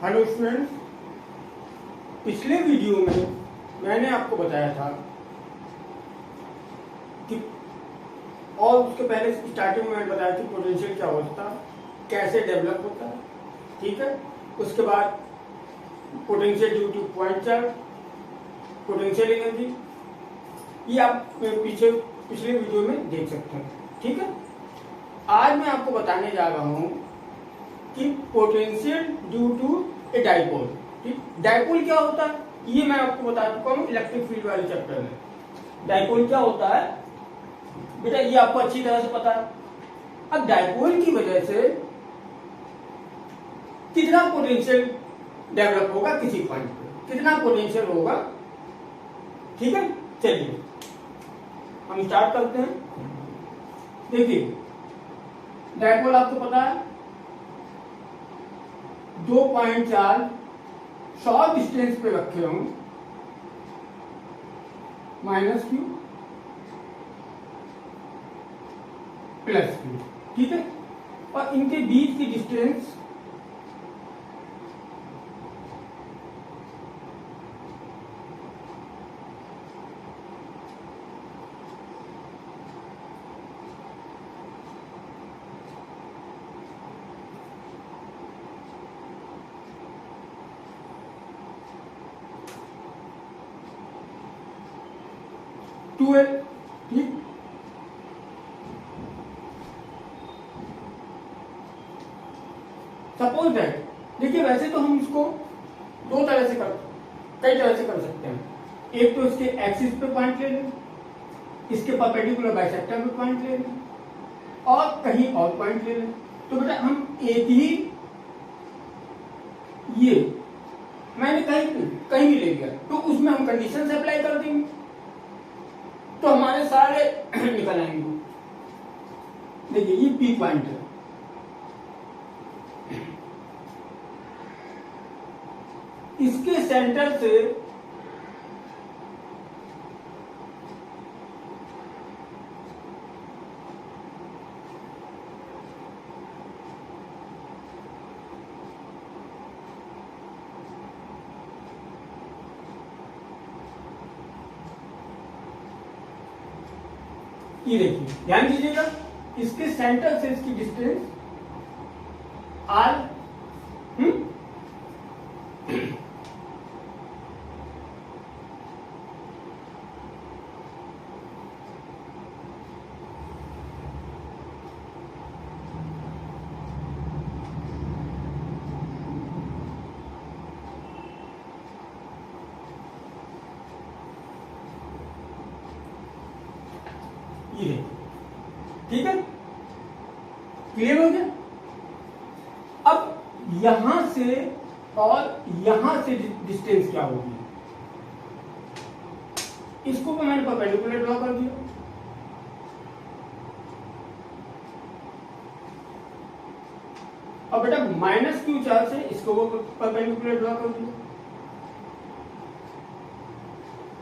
Hello students, पिछले video में मैंने आपको बताया था कि और उसके पहले स्टार्टिंग में मैंने बताया कि पोटेंशियल क्या होता है, कैसे डेवलप होता है, ठीक है। उसके बाद potential due two point charge, potential energy, ये आप पिछले वीडियो में देख सकते हैं, ठीक है। आज मैं आपको बताने जा रहा हूं कि potential due to a dipole. ठीक, डाइपोल क्या होता है ये मैं आपको बता चुका हूं इलेक्ट्रिक फील्ड वाले चैप्टर में। डाइपोल क्या होता है बेटा, ये आपको अच्छी तरह से पता है। अब डाइपोल की वजह से कितना पोटेंशियल डेवलप होगा किसी पॉइंट पे, कितना पोटेंशियल होगा, ठीक है। चलिए हम स्टार्ट करते हैं। देखिए डाइपोल आपको पता है 2.4 शॉर्ट डिस्टेंस पे रखे हूं, -q +q, ठीक है। और इनके बीच की डिस्टेंस है, ठीक। सपोज दैट, देखिए वैसे तो हम इसको कई तरह से कर सकते हैं। एक तो इसके एक्सिस पे पॉइंट ले लें, इसके परपेंडिकुलर बाइसेक्टर पे पॉइंट ले लें, और कहीं और पॉइंट ले लें। तो बेटा हम एक ही ये मैंने कहीं भी ले लिया तो उसमें हम कंडीशन से अप्लाई कर देंगे तो हमारे सारे निकल आएंगे। देखिए ये पी पॉइंट है, इसके सेंटर से ये देखिए ध्यान दीजिएगा, इसके सेंटर से इसकी डिस्टेंस r, ये देखिए, ठीक है। क्लियर हो गया। अब यहां से और यहां से डिस्टेंस क्या होगी, इसको भी मैंने परपेंडिकुलर ड्रॉ कर दिया। अब बेटा -q चार्ज से इसको वो परपेंडिकुलर ड्रॉ कर दिया।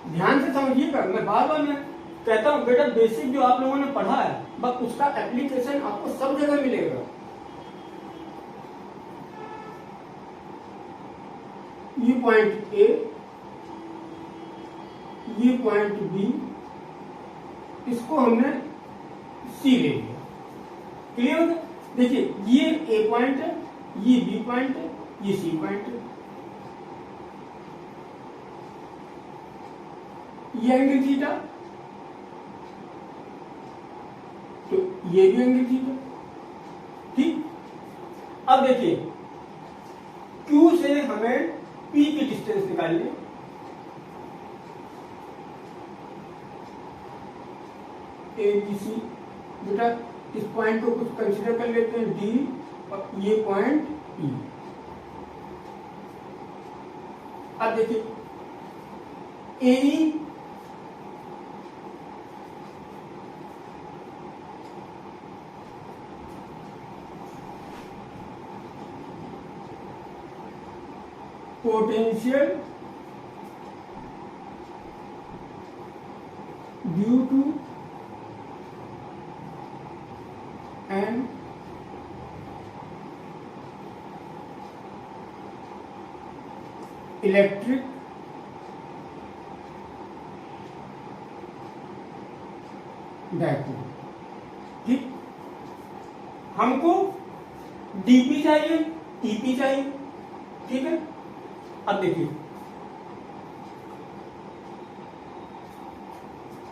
ध्यान से समझिएगा, मैं बार बार मैं कहता हूं बेटा बेसिक जो आप लोगों ने पढ़ा है बस उसका एप्लीकेशन आपको सब जगह मिलेगा। ये पॉइंट ए, ये पॉइंट बी, इसको हमने सी ले लिया। क्लियर हो गया। देखिए ये ए पॉइंट है, ये बी पॉइंट है, ये सी पॉइंट है। ये एंगल थीटा, तो ये भी एंगल थीटा, ठीक। अब देखिए Q से हमें P की डिस्टेंस निकालनी है। ए बी सी, बेटा इस पॉइंट को कुछ कंसीडर कर लेते हैं D, और ये पॉइंट E। अब देखिए AE potential due to an electric dipole. ठीक, हमको डीपी चाहिए, टीपी चाहिए। ठीक है, अब देखिए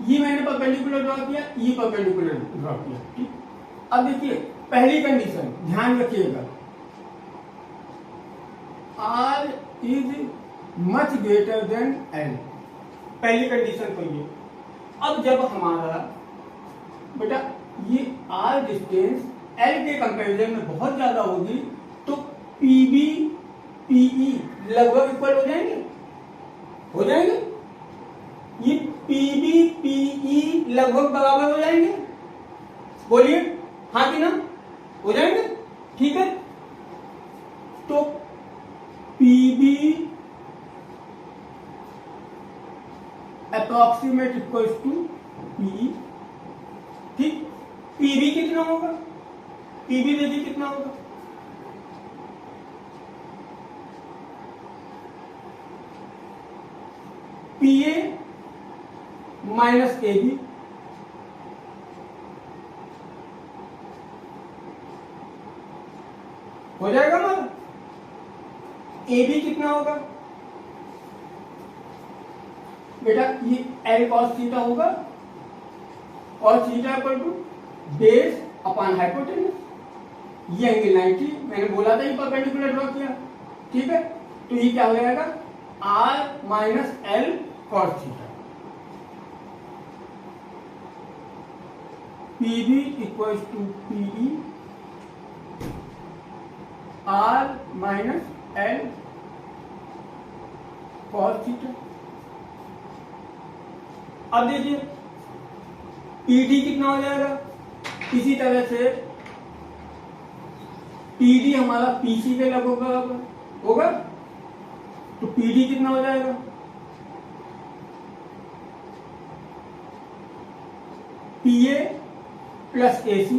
ये मैंने परपेंडिकुलर ड्रॉ किया, ये परपेंडिकुलर ड्रॉ किया। ठीक, अब देखिए पहली कंडीशन ध्यान रखिएगा, R is much greater than L। पहली कंडीशन तो ये। अब जब हमारा बेटा ये R डिस्टेंस L के कंपैरिजन में बहुत ज्यादा होगी तो PB PE लगभग इक्वल हो जाएंगे, हो जाएंगे। ये PB PE लगभग बराबर हो जाएंगे, बोलिए हाँ कि ना, हो जाएंगे। ठीक है, तो PB approximate equals to PE। ठीक, PB कितना होगा, PB देखिए कितना होगा, PA माइनस AB। हो जाएगा ना। AB कितना होगा बेटा, ये L cos थीटा होगा और theta equal to base upon hypotenuse. ये एंगल 90, मैंने बोला था ये परपेंडिकुलर ड्रॉ किया। ठीक है, तो ये क्या हो जाएगा, R minus L cos theta. PB equals to PE R minus L cos theta. अब देखिए PD कितना हो जाएगा, इसी तरह से PD हमारा PC के लगभग बराबर होगा, तो PD कितना हो जाएगा, PA प्लस AC।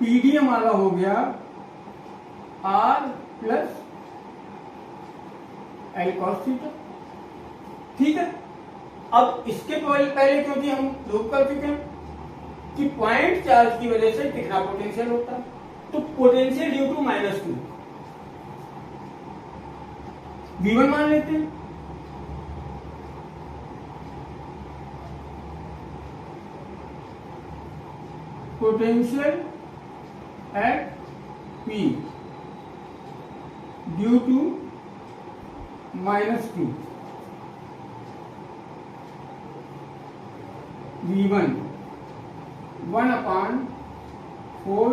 PD हमारा हो गया R plus L cos theta. ठीक है, अब इसके पहले क्योंकि हम प्रूव कर चुके हैं कि पॉइंट चार्ज की वजह से कितना पोटेंशियल होता है, तो पोटेंशियल ड्यू टू -2 V1 मान लेते हैं। Potential at P due to -2 V1 1/4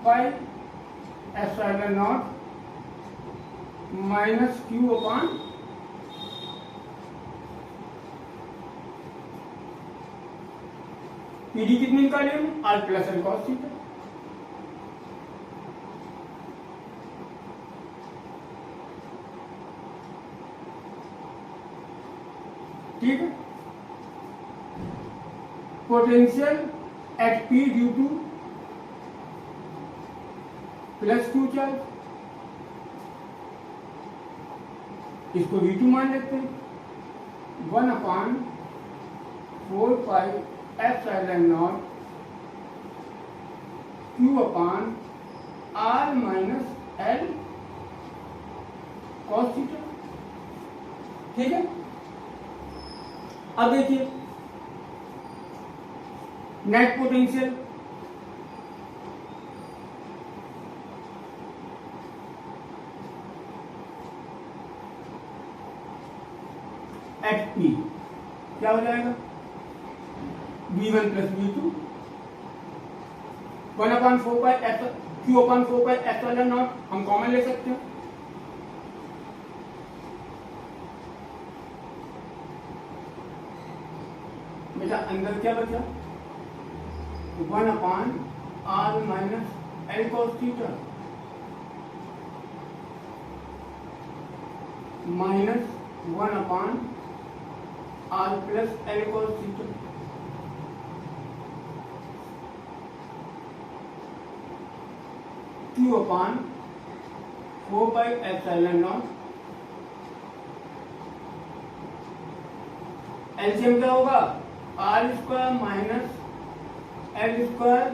pi epsilon naught -Q upon PD कितनी निकाली हमने, R plus L cos theta. ठीक है, potential at P due to +2 charge, इसको V2 मान लेते हैं। 1/4 pi epsilon naught Q upon R minus L cos theta. ठीक है, अब देखिए नेट पोटेंशियल एट P क्या हो जाएगा, V1 plus V2 1/4 pi Q upon 4 pi epsilon naught हम कॉमन ले सकते हैं। बेटा अंदर क्या बचा, 1/R minus L cos theta minus 1/R plus L cos theta. Q upon 4πε0। LCM क्या होगा, R square minus L square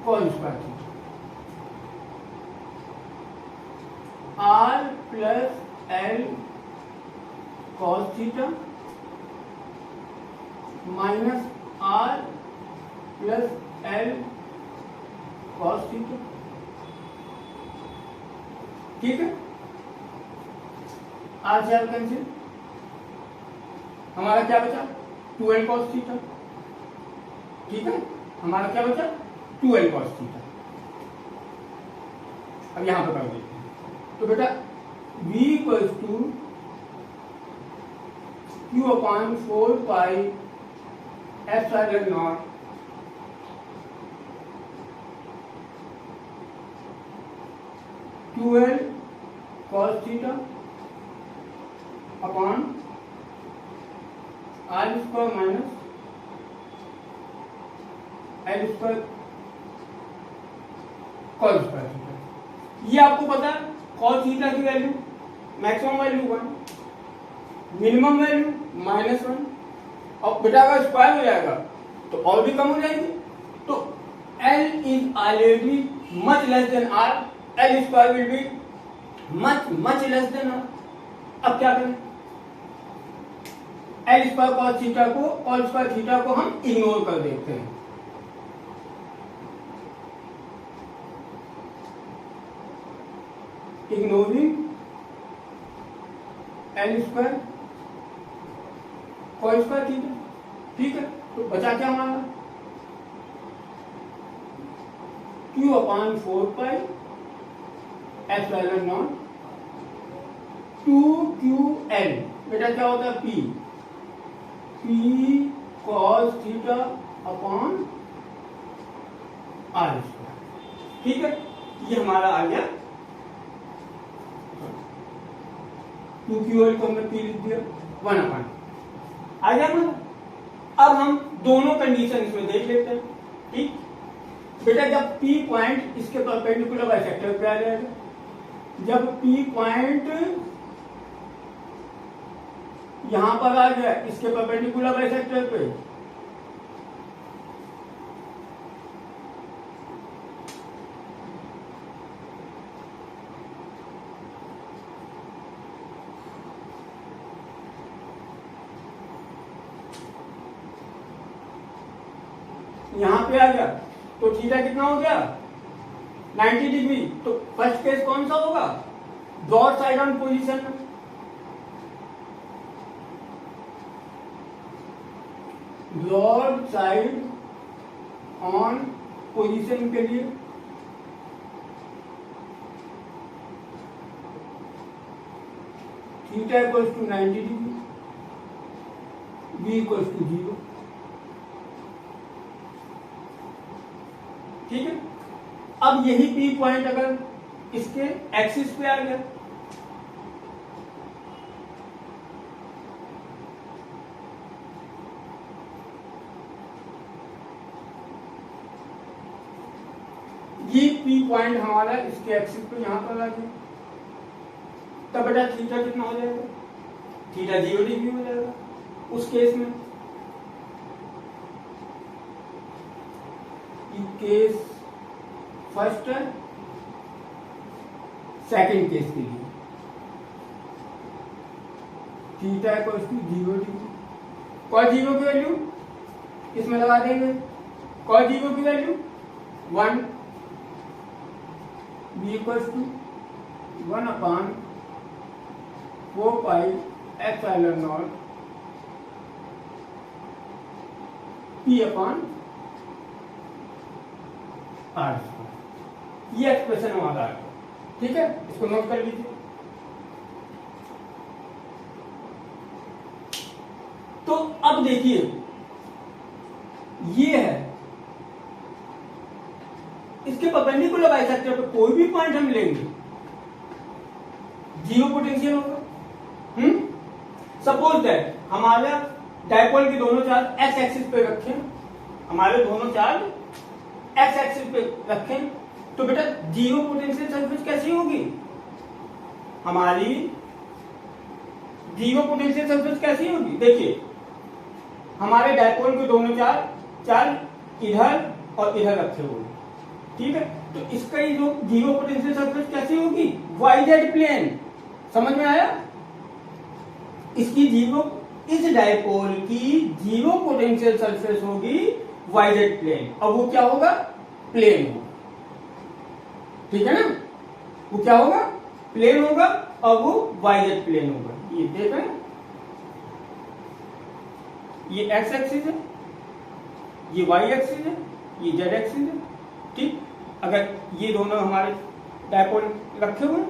cos square theta, R plus L cos theta minus R plus L cos theta. ठीक है, are से are cancel, हमारा क्या बचा 2l cos theta. ठीक है, हमारा क्या बचा 2l cos थीटा। अब यहां पर कर देते हैं, तो बेटा v equals to q upon 4πε0 2l cos theta upon R square minus L square cos square theta. ये आपको पता है कॉस थीटा की value maximum value 1, minimum value -1, और बेटा का स्क्वायर हो जाएगा तो और भी कम हो जाएगी। तो L is already much less than R, L square will be much less than R। अब क्या करें, एल स्क्वायर कॉस थीटा को कॉस स्क्वायर थीटा को हम इग्नोर कर देते हैं। Ignoring L square cos square theta. ठीक है, तो बचा क्या हमारा q अपान 4πε0 2ql। बेटा क्या होता है p cos theta upon R square. ठीक है, ये हमारा आ गया 2ql को हमने p लिख दिया 1 अपॉन आ गया हमारा। अब हम दोनों कंडीशन इसमें देख लेते हैं। ठीक बेटा, जब p पॉइंट इसके परपेंडिकुलर बाइसेक्टर पे आ जाएगा, जब p पॉइंट यहां पर आ गया इसके परपेंडिकुलर बाइसेक्टर पे, यहां पे आ गया तो थीटा कितना हो गया 90 डिग्री। तो फर्स्ट केस कौन सा होगा, broad side on position, broad side on position के लिए theta equals to 90 degree, B equals to 0। ठीक है, अब यही पी पॉइंट अगर इसके एक्सिस पे आ गया, ये पी पॉइंट हमारा इसके एक्सिस पे यहां पर आ गया, तब बेटा थीटा कितना हो जाएगा, थीटा 0 डिग्री हो जाएगा। उस केस में केस फर्स्ट है, सेकेंड केस के लिए theta equals to 0 degree. Cos 0 की वैल्यू इसमें लगा देंगे, कॉस 0 की value 1, B equals to 1 upon 4πε0 P upon R. ये एक्सप्रेशन हमारा है। ठीक है, इसको नोट कर लीजिए। तो अब देखिए ये है इसके परपेंडिकुलर बाइसेक्टर पे कोई भी पॉइंट हम लेंगे 0 पोटेंशियल होगा। सपोज दैट हमारे डायपोल के दोनों चार्ज एक्स एक्सिस पे रखें, हमारे दोनों चार्ज एक्स एक्सिस पे रखें, तो बेटा जीरो पोटेंशियल सरफेस कैसी होगी? हमारी जीरो पोटेंशियल सरफेस कैसी होगी? देखिए हमारे डायपोल के दोनों चार्ज इधर और इधर रखे हुए, ठीक है। तो इसका ये जो जीरो पोटेंशियल सरफेस कैसी होगी? YZ plane. समझ में आया? इसकी जीरो, इस डायपोल की जीरो पोटेंशियल सरफेस होगी वाईजेड प्लेन, और वो क्या होगा? प्लेन होगा, ठीक है ना। वो क्या होगा? प्लेन होगा, और वो वाईजेड प्लेन होगा। ये देख रहे हैं, ये एक्स एक्सिस है, ये वाई एक्सिस है, ये जेड एक्सिस है, ठीक। अगर ये दोनों हमारे डायपोल रखे हुए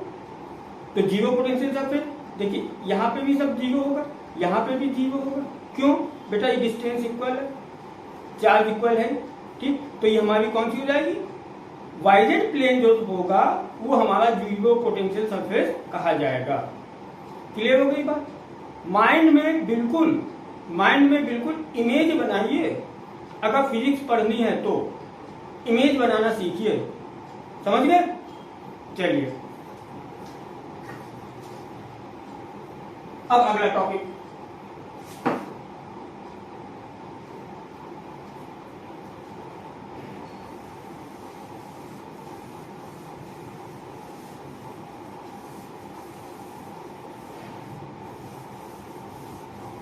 तो जीरो पोटेंशियल सरफेस, देखिए यहां पे भी सब जीरो होगा, यहां पे भी जीरो होगा। क्यों बेटा? ये डिस्टेंस इक्वल है, चार्ज इक्वल है, ठीक। तो ये हमारी कौन सी हो जाएगी? वाईजेड प्लेन जो होगा वो हमारा जीरो पोटेंशियल सरफेस कहा जाएगा। क्लियर हो गई बात? माइंड में बिल्कुल इमेज बनाइए। अगर फिजिक्स पढ़नी है तो इमेज बनाना सीखिए, समझ गए? चलिए अब अगला टॉपिक,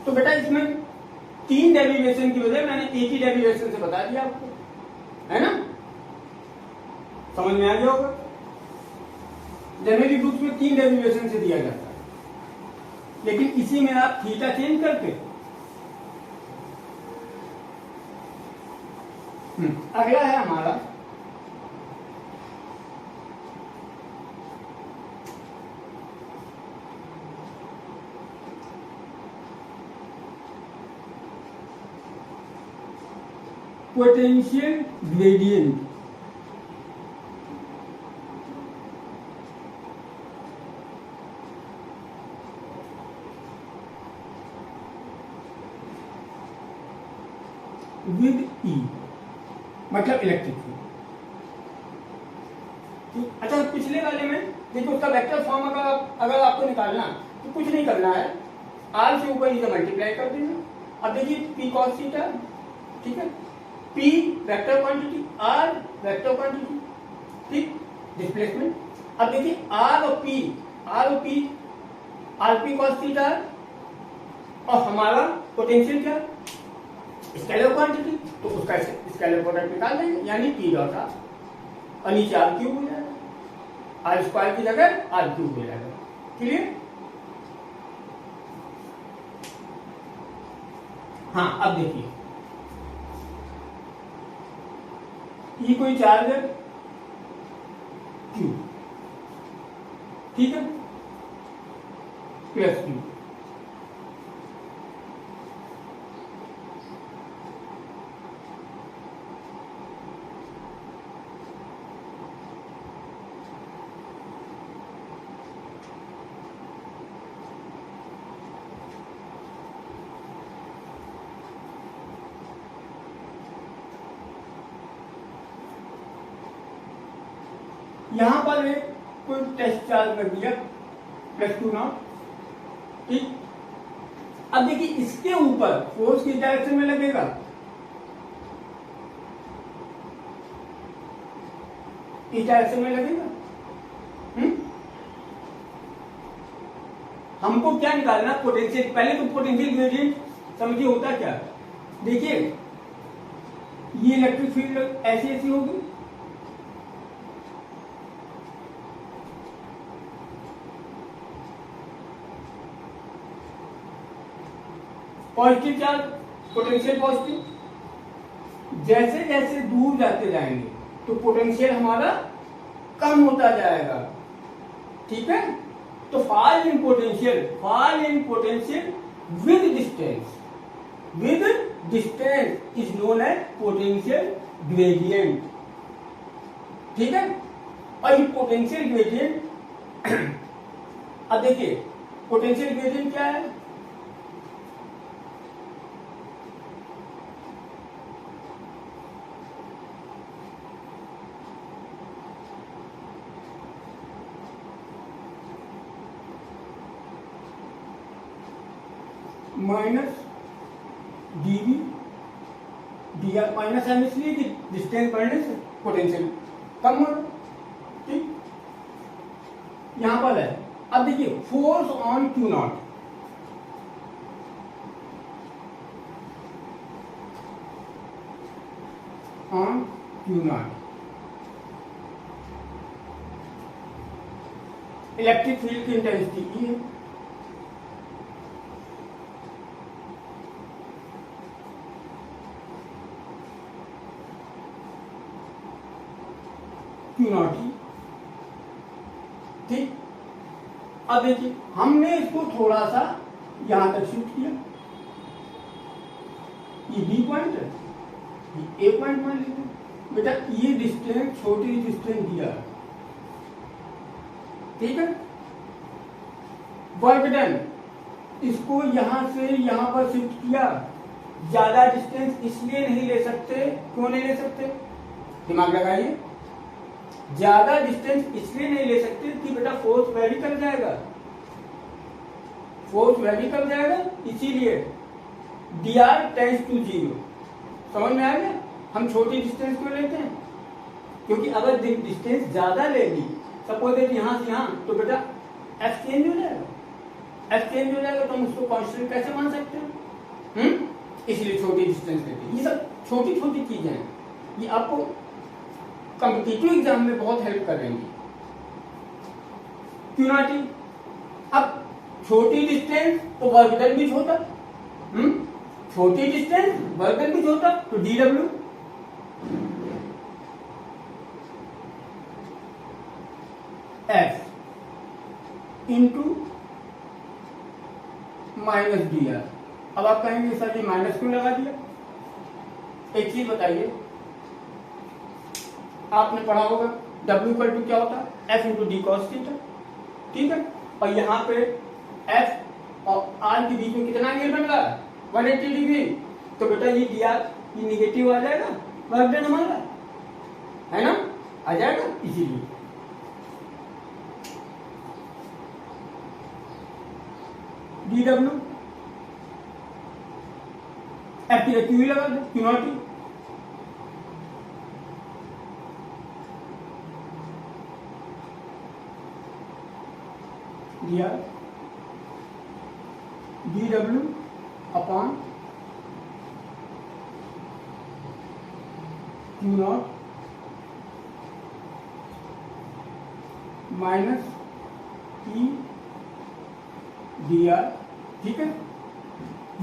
तो बेटा इसमें 3 डेरिवेशन की वजह मैंने एक ही डेरिवेशन से बता दिया आपको, है ना। समझ में आ गया होगा? जनरली बुक्स में 3 डेरिवेशन से दिया जाता है, लेकिन इसी में आप थीटा चेंज करके। अगला है हमारा पोटेंशियल ग्रेडियंट। विद ई, मतलब इलेक्ट्रिक फील्ड। अच्छा पिछले वाले में देखो उसका वेक्टर फॉर्म अगर आपको निकालना तो कुछ नहीं करना है, आर से ऊपर इसे मल्टीप्लाई कर देना। अब देखिए पी कॉस थीटा, ठीक है, P vector quantity, R vector quantity, ठीक, डिस्प्लेसमेंट। अब देखिए आर और P R P cos theta, और हमारा पोटेंशियल क्या? स्केलर क्वांटिटी, तो उसका स्केलर प्रोडक्ट निकाल देंगे, यानी पी डॉट आर, और नीचे आर क्यूब हो जाएगा, आर स्क्वायर की जगह आर क्यूब हो जाएगा। क्लियर? हाँ अब देखिए ये कोई चार्ज है क्यू, ठीक है, प्लस क्यू। यहां पर एक कोई टेस्ट चार्ज रख दिया प्लस टू नॉट, ठीक। अब देखिए इसके ऊपर फोर्स किस डायरेक्शन में लगेगा? इस डायरेक्शन में लगेगा। हमको क्या निकालना? पोटेंशियल। पहले तो पोटेंशियल ग्रेडियंट समझिए होता क्या। देखिए ये इलेक्ट्रिक फील्ड ऐसी ऐसी होगी, पॉजिटिव चार्ज, पोटेंशियल पॉजिटिव। जैसे जैसे दूर जाते जाएंगे तो पोटेंशियल हमारा कम होता जाएगा, ठीक है। तो fall in potential with distance is known as potential gradient, ठीक है। और ये पोटेंशियल ग्रेडियंट अब देखिए पोटेंशियल ग्रेडियंट क्या है? Minus dv dr minus M, इसलिए कि डिस्टेंस बढ़ने से पोटेंशियल कम हो रहा है। ठीक, यहां पर है। अब देखिए force on Q not, on Q not, electric field की इंटेंसिटी ई है। क्यू नॉट ई, ठीक। अब देखिए हमने इसको थोड़ा सा यहां तक शिफ्ट किया, ये बी पॉइंट है, ये ए पॉइंट मान लेते हैं। बेटा ये डिस्टेंस, छोटी डिस्टेंस दिया, ठीक है। वर्क डन, इसको यहां से यहां पर शिफ्ट किया। ज्यादा डिस्टेंस इसलिए नहीं ले सकते, क्यों नहीं ले सकते, दिमाग लगाइए। ज्यादा डिस्टेंस इसलिए नहीं ले सकते कि बेटा फोर्स वेरी कर जाएगा, फोर्स वेरी कर जाएगा, इसीलिए dr टेंड्स टू 0। समझ में आ गया? हम छोटी डिस्टेंस क्यों लेते हैं? क्योंकि अगर डिस्टेंस ज्यादा लेगी, सपोज दैट यहां से यहां, तो बेटा f चेंज हो जाएगा। f चेंज हो जाएगा तो हम उसको कांस्टेंट कैसे मान सकते हैं? इसलिए छोटी डिस्टेंस लेते हैं। ये सब छोटी छोटी चीजें हैं, ये आपको कॉम्पिटिटिव एग्जाम में बहुत हेल्प करेंगी। क्यों ना टी, अब छोटी डिस्टेंस तो वर्क डन भी छोटा, छोटी डिस्टेंस वर्क डन भी छोटा, तो dw f into minus dr। अब आप कहेंगे सर ये माइनस क्यों लगा दिया? एक चीज बताइए, आपने पढ़ा होगा W इक्वल टू क्या होता है, F into D cos theta, ठीक है। और यहाँ पे F और R के बीच में कितना एंगल बन रहा है, 180 डिग्री। तो बेटा ये dr ये निगेटिव आ जाएगा, वर्क डन हमारा है ना, आ जाएगा। इसीलिए dw F की क्यू लगा दो, Q not E, dr dw upon Q not minus E dr, ठीक है।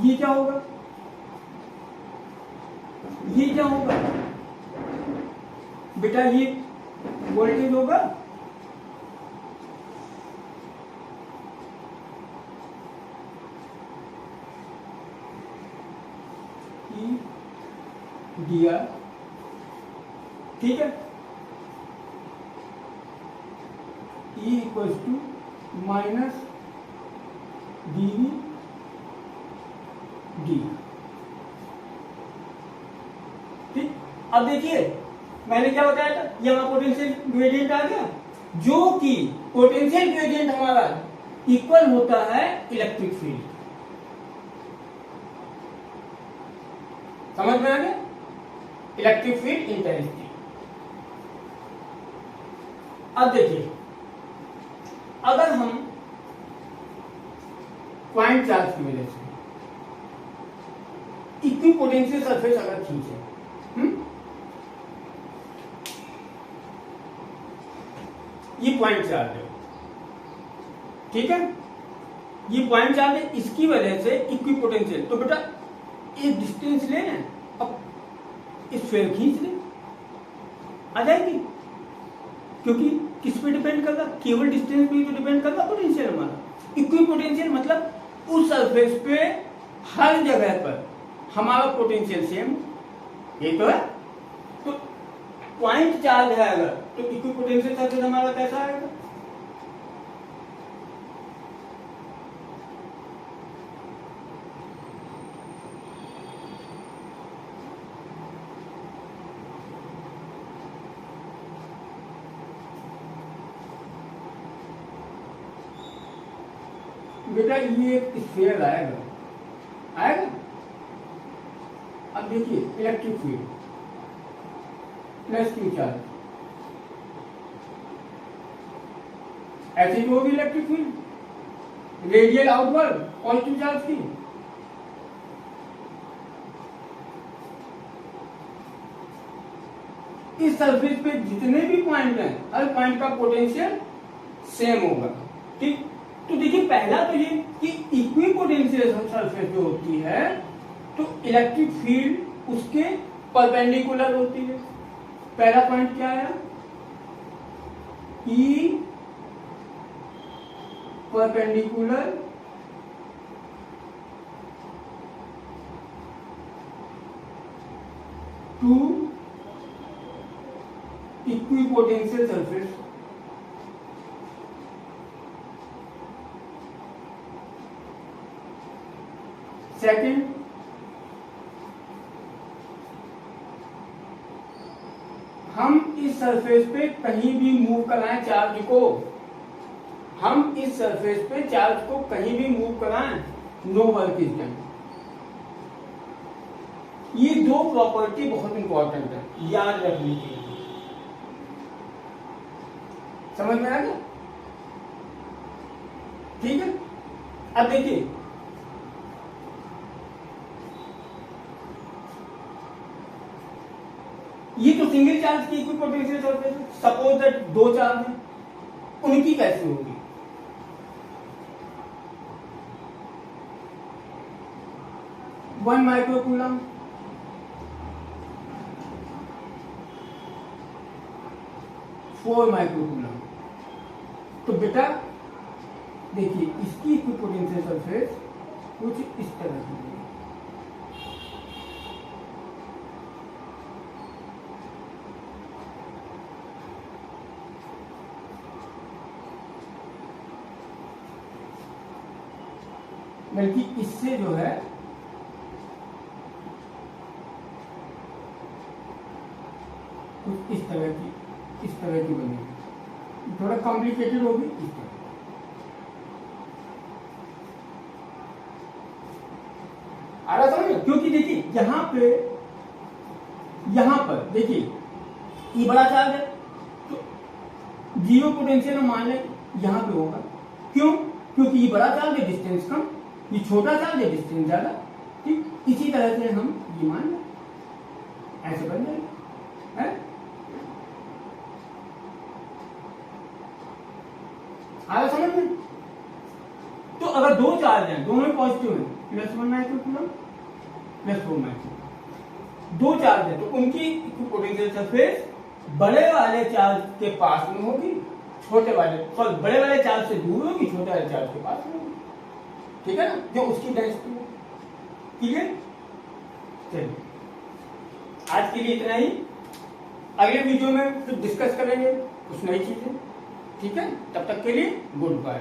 ये क्या होगा, ये क्या होगा बेटा, ये वोल्टेज होगा, dr, ठीक है। E equals to minus dv d, ठीक। अब देखिए मैंने क्या बताया था, ये हमारा पोटेंशियल ग्रेडियंट आ गया, जो कि पोटेंशियल ग्रेडियंट हमारा इक्वल होता है इलेक्ट्रिक फील्ड। समझ में आ गया, इलेक्ट्रिक फील्ड इंटेंसिटी। अब देखिए अगर हम पॉइंट चार्ज की वजह से इक्विपोटेंशियल सरफेस अगर खींचे, ये पॉइंट चार्ज है, ठीक है, ये पॉइंट चार्ज है, इसकी वजह से इक्विपोटेंशियल। तो बेटा एक डिस्टेंस ले, अब इस स्फीयर खींच ले, आ जाएगी। क्योंकि किस पे डिपेंड करता, केवल डिस्टेंस पे तो डिपेंड करता पोटेंशियल हमारा। इक्विपोटेंशियल मतलब उस सरफेस पे हर जगह पर हमारा पोटेंशियल सेम, ये तो है। तो पॉइंट चार्ज है अगर, तो इक्विपोटेंशियल सरफेस हमारा कैसा आएगा, बेटा ये एक स्फीयर आएगा, देखिए electric field plus Q charge, ऐसे जो होगी electric field radial outward positive charge की। इस सरफेस पे जितने भी पॉइंट हैं हर पॉइंट का पोटेंशियल सेम होगा। ठीक, तो देखिए पहला तो ये कि इक्विपोटेंशियल सरफेस जो होती है तो इलेक्ट्रिक फील्ड उसके परपेंडिकुलर होती है। पहला पॉइंट क्या है, E perpendicular to equipotential surface. Second, हम इस सरफेस पे कहीं भी मूव कराएं चार्ज को, हम इस सरफेस पे चार्ज को कहीं भी मूव कराएं, नो वर्क इज डन। ये दो प्रॉपर्टी बहुत इंपॉर्टेंट है, याद रखनी चाहिए। समझ में आ गया? ठीक है, अब देखिए ये तो सिंगल चार्ज की इक्विपोटेंशियल सरफेस है। सपोज दैट दो चार्ज हैं, उनकी कैसे होगी? One microcoulomb four microcoulomb. तो बेटा देखिए इसकी इक्विपोटेंशियल सरफेस कुछ इस तरह की है। बल्कि इससे जो है कुछ इस तरह की बनेगी, थोड़ा कॉम्प्लिकेटेड होगी इस तरह। आ रहा समझ? क्योंकि देखिए यहां पर देखिए ये बड़ा चार्ज है तो जीरो पोटेंशियल हम मान लें यहां पे होगा। क्यों? क्योंकि ये बड़ा चार्ज है डिस्टेंस कम, ये छोटा चार्ज है डिस्टेंस ज्यादा। ठीक, इसी तरह से हम ये मान लें, ऐसे बन जाएगा है? आया समझ में? तो अगर दो चार्ज हैं दोनों में पॉजिटिव है, plus one microcoulomb plus four microcoulomb, दो चार्ज है तो उनकी इक्विपोटेंशियल सरफेस बड़े वाले चार्ज के पास में होगी, छोटे वाले बड़े वाले चार्ज से दूर होगी, छोटे वाले चार्ज के पास में होगी। ठीक है ना, जो उसकी डेंसिटी है। क्लियर? चलिए आज के लिए इतना ही, अगले वीडियो में फिर डिस्कस करेंगे कुछ नई चीजें। ठीक है, तब तक के लिए गुड बाय।